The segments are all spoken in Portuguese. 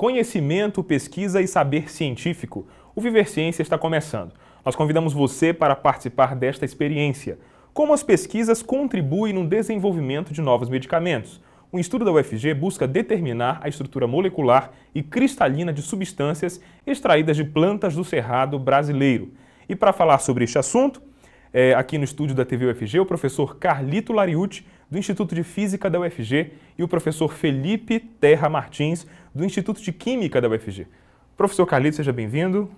Conhecimento, pesquisa e saber científico. O Viver Ciência está começando. Nós convidamos você para participar desta experiência. Como as pesquisas contribuem no desenvolvimento de novos medicamentos? Um estudo da UFG busca determinar a estrutura molecular e cristalina de substâncias extraídas de plantas do Cerrado brasileiro. E para falar sobre este assunto, aqui no estúdio da TV UFG, o professor Carlito Lariucci, do Instituto de Física da UFG, e o professor Felipe Terra Martins, do Instituto de Química da UFG. Professor Carlito, seja bem-vindo.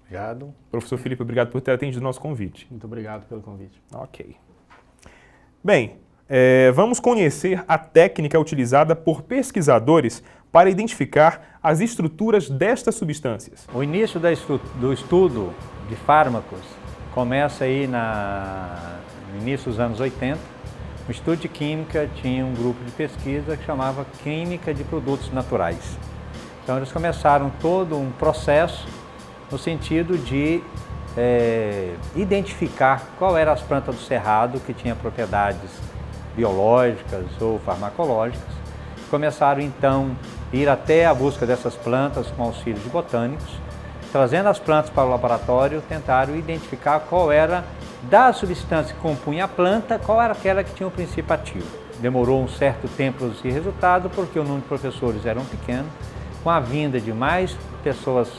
Obrigado. Professor Felipe, obrigado por ter atendido o nosso convite. Muito obrigado pelo convite. Ok. Bem, vamos conhecer a técnica utilizada por pesquisadores para identificar as estruturas destas substâncias. O início do estudo de fármacos começa aí no início dos anos 80. O Instituto de Química tinha um grupo de pesquisa que chamava Química de Produtos Naturais. Então eles começaram todo um processo no sentido de identificar qual eram as plantas do cerrado que tinham propriedades biológicas ou farmacológicas. Começaram então a ir até a busca dessas plantas com auxílio de botânicos, trazendo as plantas para o laboratório, tentaram identificar qual era da substância que compunha a planta, qual era aquela que tinha o princípio ativo. Demorou um certo tempo para produzir resultado, porque o número de professores era pequeno. Com a vinda de mais pessoas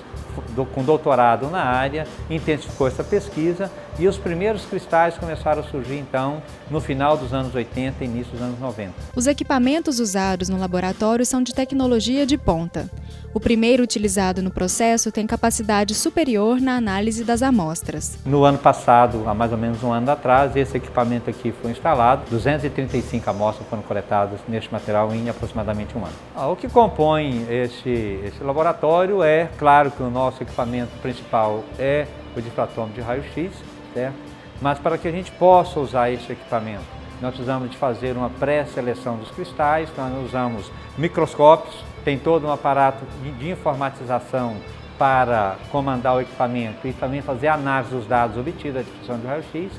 com doutorado na área, intensificou essa pesquisa e os primeiros cristais começaram a surgir então no final dos anos 80 e início dos anos 90. Os equipamentos usados no laboratório são de tecnologia de ponta. O primeiro utilizado no processo tem capacidade superior na análise das amostras. No ano passado, há mais ou menos um ano atrás, esse equipamento aqui foi instalado. 235 amostras foram coletadas neste material em aproximadamente um ano. O que compõe esse laboratório é, claro que o nosso equipamento principal é o difratômetro de raio-x, certo? Mas para que a gente possa usar esse equipamento, nós precisamos de fazer uma pré-seleção dos cristais, então nós usamos microscópios, tem todo um aparato de informatização para comandar o equipamento e também fazer análise dos dados obtidos da difusão de raio-x,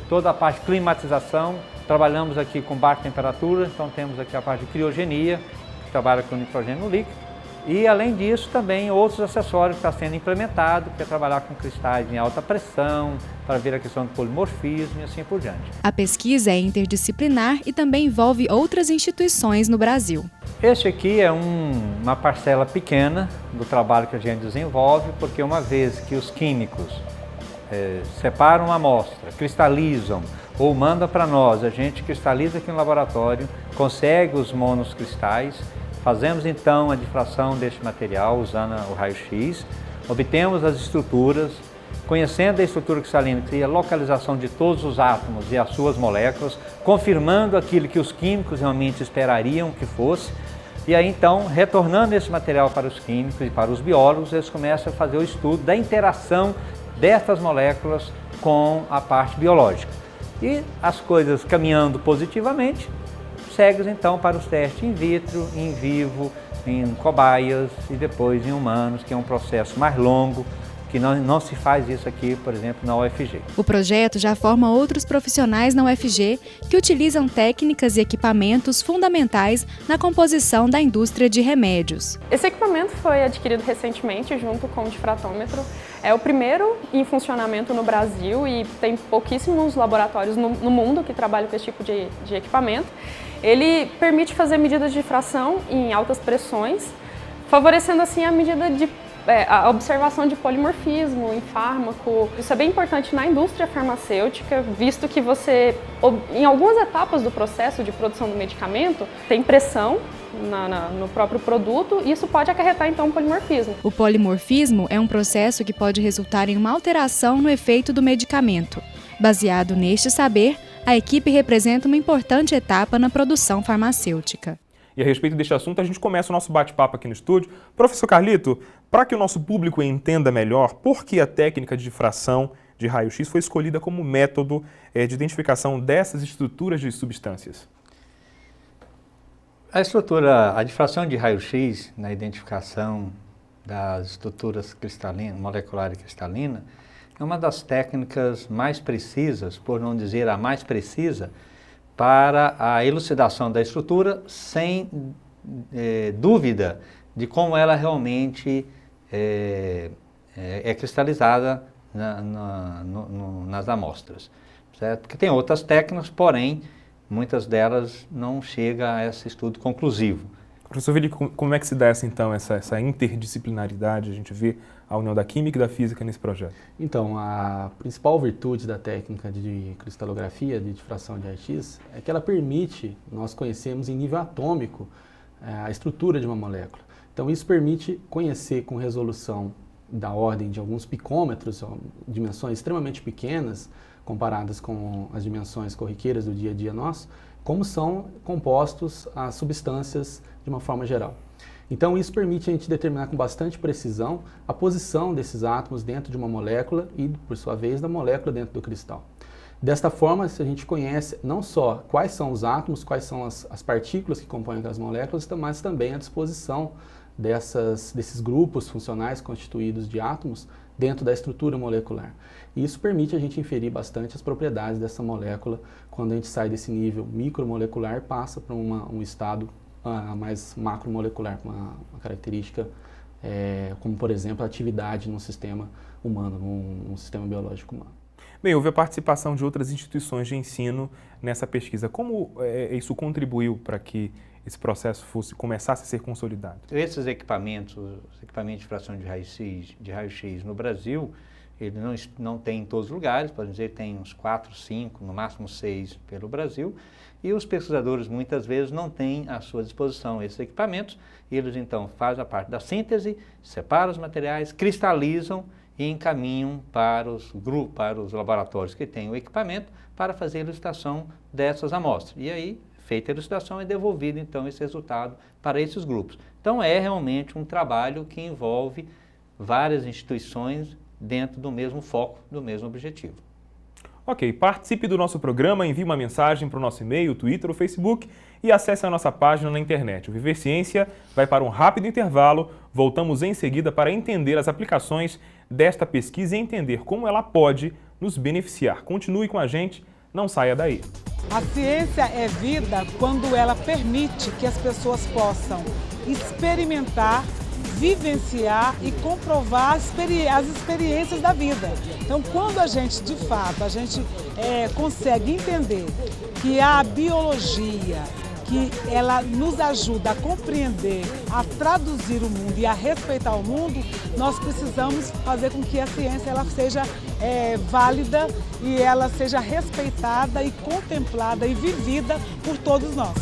toda a parte de climatização, trabalhamos aqui com baixa temperatura, então temos aqui a parte de criogenia, que trabalha com nitrogênio líquido, e além disso também outros acessórios que estão sendo implementados, que é trabalhar com cristais em alta pressão, para ver a questão do polimorfismo e assim por diante. A pesquisa é interdisciplinar e também envolve outras instituições no Brasil. Este aqui é uma parcela pequena do trabalho que a gente desenvolve, porque uma vez que os químicos separam uma amostra, cristalizam ou mandam para nós, a gente cristaliza aqui no laboratório, consegue os monoscristais, fazemos então a difração deste material usando o raio-x, obtemos as estruturas, conhecendo a estrutura cristalina, que seria a localização de todos os átomos e as suas moléculas, confirmando aquilo que os químicos realmente esperariam que fosse, e aí então, retornando esse material para os químicos e para os biólogos, eles começam a fazer o estudo da interação dessas moléculas com a parte biológica. E as coisas caminhando positivamente, segue então para os testes in vitro, in vivo, em cobaias e depois em humanos, que é um processo mais longo, que não se faz isso aqui, por exemplo, na UFG. O projeto já forma outros profissionais na UFG que utilizam técnicas e equipamentos fundamentais na composição da indústria de remédios. Esse equipamento foi adquirido recentemente junto com o difratômetro. É o primeiro em funcionamento no Brasil e tem pouquíssimos laboratórios no mundo que trabalham com esse tipo de equipamento. Ele permite fazer medidas de difração em altas pressões, favorecendo assim a observação de polimorfismo em fármaco. Isso é bem importante na indústria farmacêutica, visto que você, em algumas etapas do processo de produção do medicamento, tem pressão no próprio produto e isso pode acarretar então um polimorfismo. O polimorfismo é um processo que pode resultar em uma alteração no efeito do medicamento. Baseado neste saber, a equipe representa uma importante etapa na produção farmacêutica. E a respeito deste assunto, a gente começa o nosso bate-papo aqui no estúdio. Professor Carlito, para que o nosso público entenda melhor por que a técnica de difração de raio-x foi escolhida como método de identificação dessas estruturas de substâncias. A difração de raio-x na identificação das estruturas molecular e cristalina é uma das técnicas mais precisas, por não dizer a mais precisa, para a elucidação da estrutura sem dúvida de como ela realmente é cristalizada nas amostras, certo? Porque tem outras técnicas, porém, muitas delas não chegam a esse estudo conclusivo. Professor Vili, como é que se dá essa interdisciplinaridade? A gente vê a união da química e da física nesse projeto. Então, a principal virtude da técnica de cristalografia, de difração de raios-x, é que ela permite nós conhecermos em nível atômico a estrutura de uma molécula. Então, isso permite conhecer com resolução da ordem de alguns picômetros, dimensões extremamente pequenas, comparadas com as dimensões corriqueiras do dia a dia nosso, como são compostos as substâncias de uma forma geral. Então isso permite a gente determinar com bastante precisão a posição desses átomos dentro de uma molécula e, por sua vez, da molécula dentro do cristal. Desta forma, a gente conhece não só quais são os átomos, quais são as partículas que compõem aquelas moléculas, mas também a disposição desses grupos funcionais constituídos de átomos dentro da estrutura molecular. E isso permite a gente inferir bastante as propriedades dessa molécula quando a gente sai desse nível micromolecular e passa para um estado mais macromolecular, uma característica como, por exemplo, a atividade num sistema humano, num sistema biológico humano. Bem, houve a participação de outras instituições de ensino nessa pesquisa. Como isso contribuiu para que esse processo começasse a ser consolidado? Esses equipamentos, os equipamentos de difração de raio-x no Brasil, ele não tem em todos os lugares, podemos dizer, tem uns 4, 5, no máximo 6 pelo Brasil, e os pesquisadores muitas vezes não têm à sua disposição esses equipamentos, e eles então fazem a parte da síntese, separam os materiais, cristalizam e encaminham para os laboratórios que têm o equipamento para fazer a elucidação dessas amostras. E aí, feita a elucidação, é devolvido então esse resultado para esses grupos. Então é realmente um trabalho que envolve várias instituições dentro do mesmo foco, do mesmo objetivo. Ok, participe do nosso programa, envie uma mensagem para o nosso e-mail, Twitter ou Facebook e acesse a nossa página na internet. O Viver Ciência vai para um rápido intervalo, voltamos em seguida para entender as aplicações desta pesquisa e entender como ela pode nos beneficiar. Continue com a gente, não saia daí. A ciência é vida quando ela permite que as pessoas possam experimentar, vivenciar e comprovar as experiências da vida. Então, quando a gente, de fato, consegue entender que a biologia, que ela nos ajuda a compreender, a traduzir o mundo e a respeitar o mundo, nós precisamos fazer com que a ciência ela seja válida e ela seja respeitada e contemplada e vivida por todos nós.